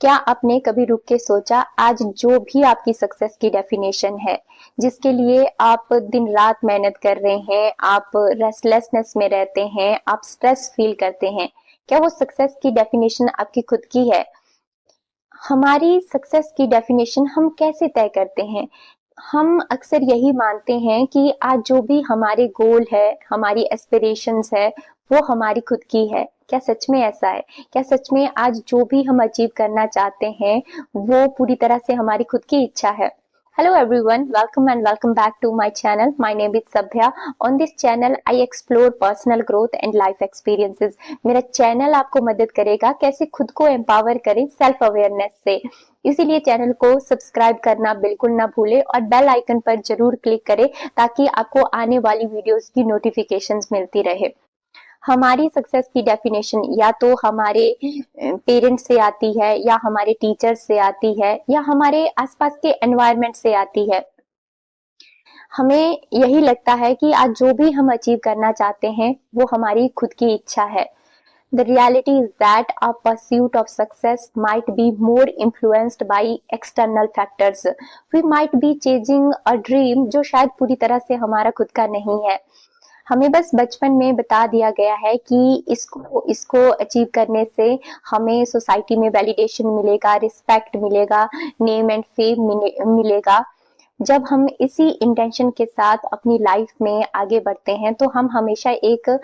क्या आपने कभी रुक के सोचा आज जो भी आपकी सक्सेस की डेफिनेशन है, जिसके लिए आप दिन रात मेहनत कर रहे हैं, आप रेस्टलेसनेस में रहते हैं, आप स्ट्रेस फील करते हैं, क्या वो सक्सेस की डेफिनेशन आपकी खुद की है? हमारी सक्सेस की डेफिनेशन हम कैसे तय करते हैं? हम अक्सर यही मानते हैं कि आज जो भी हमारे गोल है, हमारी एस्पिरेशंस है, वो हमारी खुद की है। क्या सच में ऐसा है? क्या सच में आज जो भी हम अचीव करना चाहते हैं, वो पूरी तरह से हमारी खुद की इच्छा है? Hello everyone, welcome and welcome back to my channel. My name is Sabhya. On this channel, I explore personal growth and life experiences. मेरा चैनल आपको मदद करेगा कैसे खुद को एम्पावर करें सेल्फ अवेयरनेस से। इसीलिए चैनल को सब्सक्राइब करना बिल्कुल ना भूले और बेल आइकन पर जरूर क्लिक करें ताकि आपको आने वाली वीडियोस की नोटिफिकेशंस मिलती रहे। हमारी सक्सेस की डेफिनेशन या तो हमारे पेरेंट्स से आती है, या हमारे टीचर्स से आती है, या हमारे आसपास के एनवायरनमेंट से आती है। हमें यही लगता है कि आज जो भी हम अचीव करना चाहते हैं वो हमारी खुद की इच्छा है। The reality is that our pursuit of success might be more influenced by external factors. We might be chasing a dream जो शायद पूरी तरह से हमारा खुद का नहीं है। हमें बस बचपन में बता दिया गया है कि इसको अचीव करने से हमें सोसाइटी में वैलिडेशन मिलेगा, रिस्पेक्ट मिलेगा, नेम एंड फेम मिलेगा। जब हम इसी इंटेंशन के साथ अपनी लाइफ में आगे बढ़ते हैं तो हम हमेशा एक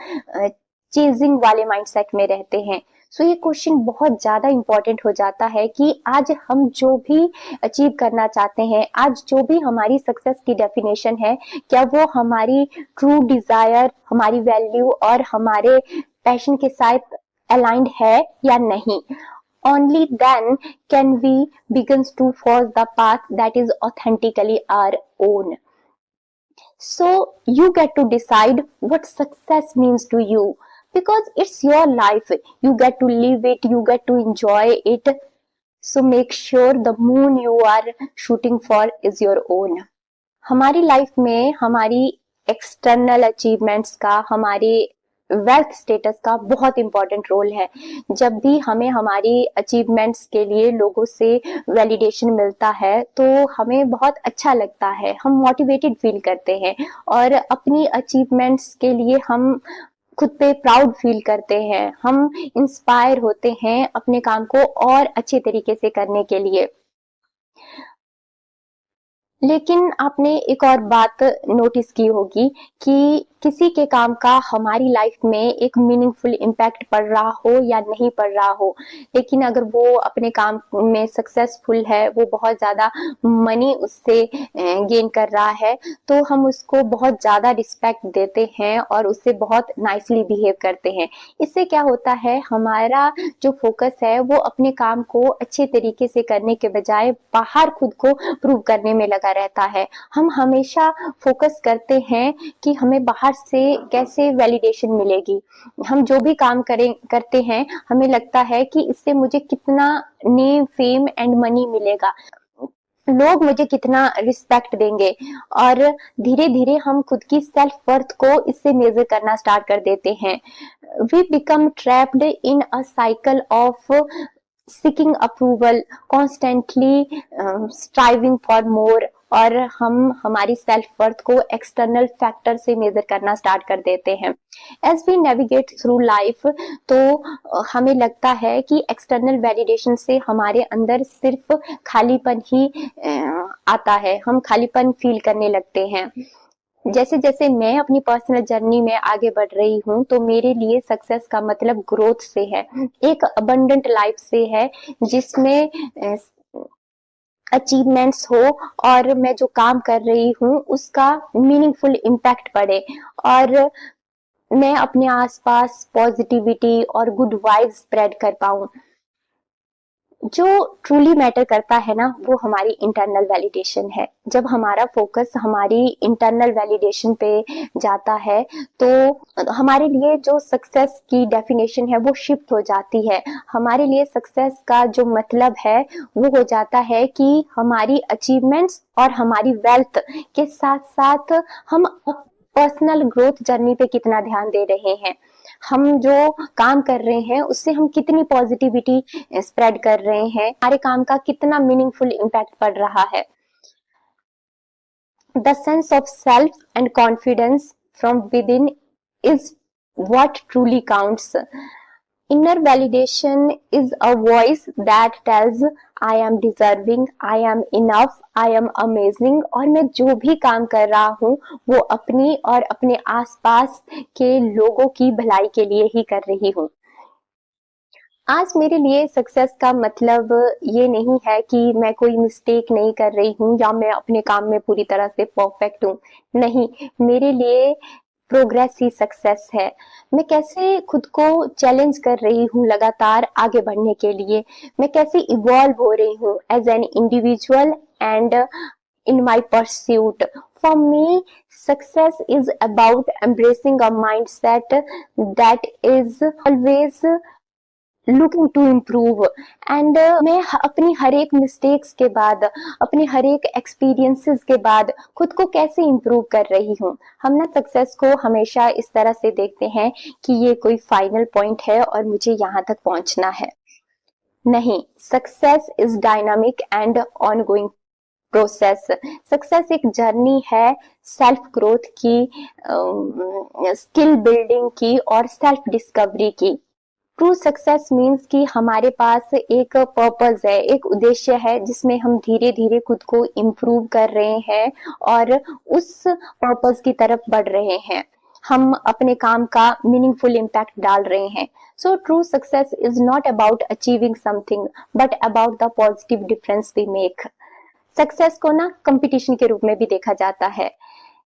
चेजिंग वाले माइंडसेट में रहते हैं। सो ये क्वेश्चन बहुत ज्यादा इंपॉर्टेंट हो जाता है कि आज हम जो भी अचीव करना चाहते हैं, आज जो भी हमारी सक्सेस की डेफिनेशन है, क्या वो हमारी ट्रू डिजायर, हमारी वैल्यू और हमारे पैशन के साथ अलाइंड है या नहीं। Only then can we begin to forge the path that is authentically our own. So you get to decide what success means to you because it's your life. You get to live it, you get to enjoy it. So make sure the moon you are shooting for is your own. हमारी life में हमारी external achievements का, हमारे wealth status का बहुत important role है। जब भी हमें हमारी अचीवमेंट्स के लिए लोगों से वैलिडेशन मिलता है तो हमें बहुत अच्छा लगता है, हम मोटिवेटेड फील करते हैं और अपनी अचीवमेंट्स के लिए हम खुद पे प्राउड फील करते हैं, हम इंस्पायर होते हैं अपने काम को और अच्छे तरीके से करने के लिए। लेकिन आपने एक और बात नोटिस की होगी कि किसी के काम का हमारी लाइफ में एक मीनिंगफुल इम्पैक्ट पड़ रहा हो या नहीं पड़ रहा हो, लेकिन अगर वो अपने काम में सक्सेसफुल है, वो बहुत ज्यादा मनी उससे गेन कर रहा है, तो हम उसको बहुत ज्यादा रिस्पेक्ट देते हैं और उससे बहुत नाइसली बिहेव करते हैं। इससे क्या होता है, हमारा जो फोकस है वो अपने काम को अच्छे तरीके से करने के बजाय बाहर खुद को प्रूव करने में लगा रहता है। हम हमेशा फोकस करते हैं कि हमें बाहर से कैसे वैलिडेशन मिलेगी। हम जो भी काम करते हैं, हमें लगता है कि इससे मुझे कितना नेम, फेम एंड मनी मिलेगा, लोग मुझे कितना रिस्पेक्ट देंगे, और धीरे धीरे हम खुद की सेल्फ वर्थ को इससे मेजर करना स्टार्ट कर देते हैं। We become trapped in a cycle of seeking approval, constantly striving for more, और हम हमारी सेल्फ वर्थ को एक्सटर्नल फैक्टर से मेजर करना स्टार्ट कर देते हैं। As we navigate through life, तो हमें लगता है कि एक्सटर्नल वैलिडेशन से हमारे अंदर सिर्फ खालीपन ही आता है, हम खालीपन फील करने लगते हैं। जैसे जैसे मैं अपनी पर्सनल जर्नी में आगे बढ़ रही हूँ तो मेरे लिए सक्सेस का मतलब ग्रोथ से है, एक अबंडेंट लाइफ से है, जिसमें अचीवमेंट्स हो और मैं जो काम कर रही हूँ उसका मीनिंगफुल इम्पैक्ट पड़े, और मैं अपने आसपास पॉजिटिविटी और गुड वाइब्स स्प्रेड कर पाऊं। जो ट्रूली मैटर करता है ना, वो हमारी इंटरनल वैलिडेशन है। जब हमारा फोकस हमारी इंटरनल वैलिडेशन पे जाता है तो हमारे लिए जो सक्सेस की डेफिनेशन है वो शिफ्ट हो जाती है। हमारे लिए सक्सेस का जो मतलब है वो हो जाता है कि हमारी अचीवमेंट्स और हमारी वेल्थ के साथ साथ हम पर्सनल ग्रोथ जर्नी पे कितना ध्यान दे रहे हैं। हम जो काम कर रहे हैं उससे हम कितनी पॉजिटिविटी स्प्रेड कर रहे हैं, हमारे काम का कितना मीनिंगफुल इम्पैक्ट पड़ रहा है। The sense of self and confidence from within is what truly counts. Inner validation is a voice that tells I am deserving, I am enough, I am amazing, और मैं जो भी काम कर रहा हूँ वो अपनी और अपने आसपास के लोगों की भलाई के लिए ही कर रही हूँ। आज मेरे लिए सक्सेस का मतलब ये नहीं है कि मैं कोई मिस्टेक नहीं कर रही हूँ या मैं अपने काम में पूरी तरह से परफेक्ट हूँ। नहीं, मेरे लिए प्रोग्रेस ही सक्सेस है। मैं कैसे खुद को चैलेंज कर रही हूँ लगातार आगे बढ़ने के लिए, मैं कैसे इवॉल्व हो रही हूँ as an individual and in my pursuit. For me, success is about embracing a mindset that is always looking to improve and मैं अपनी हर एक मिस्टेक्स के बाद, अपनी हर एक एक्सपीरियंसेस के बाद खुद को कैसे इम्प्रूव कर रही हूँ। हम ना सक्सेस को हमेशा इस तरह से देखते हैं कि ये कोई फाइनल पॉइंट है और मुझे यहाँ तक पहुंचना है। नहीं, success is dynamic and ongoing process. Success एक जर्नी है सेल्फ ग्रोथ की, स्किल बिल्डिंग की और सेल्फ डिस्कवरी की। ट्रू सक्सेस मीन्स कि हमारे पास एक पर्पस है, एक उद्देश्य है जिसमें हम धीरे धीरे खुद को इम्प्रूव कर रहे हैं और उस पर्पस की तरफ बढ़ रहे हैं। हम अपने काम का मीनिंगफुल इम्पैक्ट डाल रहे हैं। So true success is not about achieving something but about the positive difference we make. Success को ना कंपटीशन के रूप में भी देखा जाता है।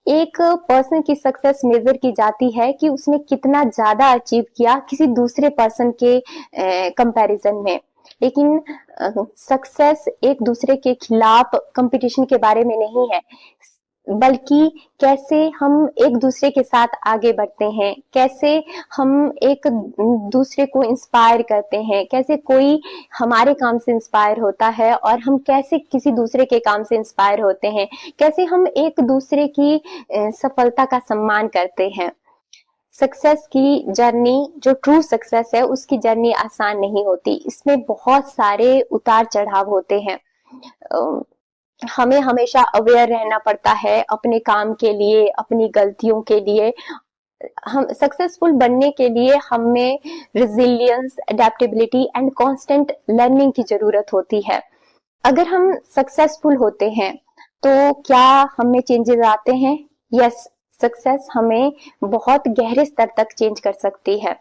एक पर्सन की सक्सेस मेजर की जाती है कि उसने कितना ज्यादा अचीव किया किसी दूसरे पर्सन के कंपैरिजन में। लेकिन सक्सेस एक दूसरे के खिलाफ कंपटीशन के बारे में नहीं है, बल्कि कैसे हम एक दूसरे के साथ आगे बढ़ते हैं, कैसे हम एक दूसरे को इंस्पायर करते हैं, कैसे कोई हमारे काम से इंस्पायर होता है और हम कैसे किसी दूसरे के काम से इंस्पायर होते हैं, कैसे हम एक दूसरे की सफलता का सम्मान करते हैं। सक्सेस की जर्नी, जो ट्रू सक्सेस है उसकी जर्नी आसान नहीं होती, इसमें बहुत सारे उतार चढ़ाव होते हैं। हमें हमेशा अवेयर रहना पड़ता है अपने काम के लिए, अपनी गलतियों के लिए। हम सक्सेसफुल बनने के लिए हमें resilience, adaptability and constant learning की जरूरत होती है। अगर हम सक्सेसफुल होते हैं तो क्या हमें चेंजेस आते हैं? यस, सक्सेस हमें बहुत गहरे स्तर तक चेंज कर सकती है,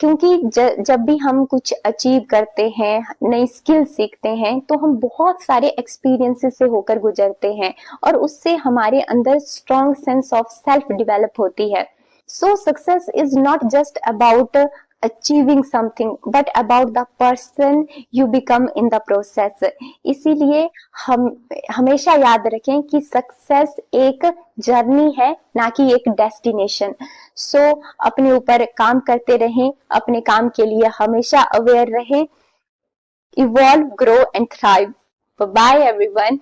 क्योंकि जब भी हम कुछ अचीव करते हैं, नई स्किल सीखते हैं, तो हम बहुत सारे एक्सपीरियंसेस से होकर गुजरते हैं और उससे हमारे अंदर strong sense of self develop होती है। सो success is not just about achieving something but about the person you become in the process. इसीलिए हम हमेशा याद रखें कि सक्सेस एक जर्नी है, ना कि एक डेस्टिनेशन। सो अपने ऊपर काम करते रहें, अपने काम के लिए हमेशा अवेयर रहें। Evolve, grow and thrive. Bye everyone.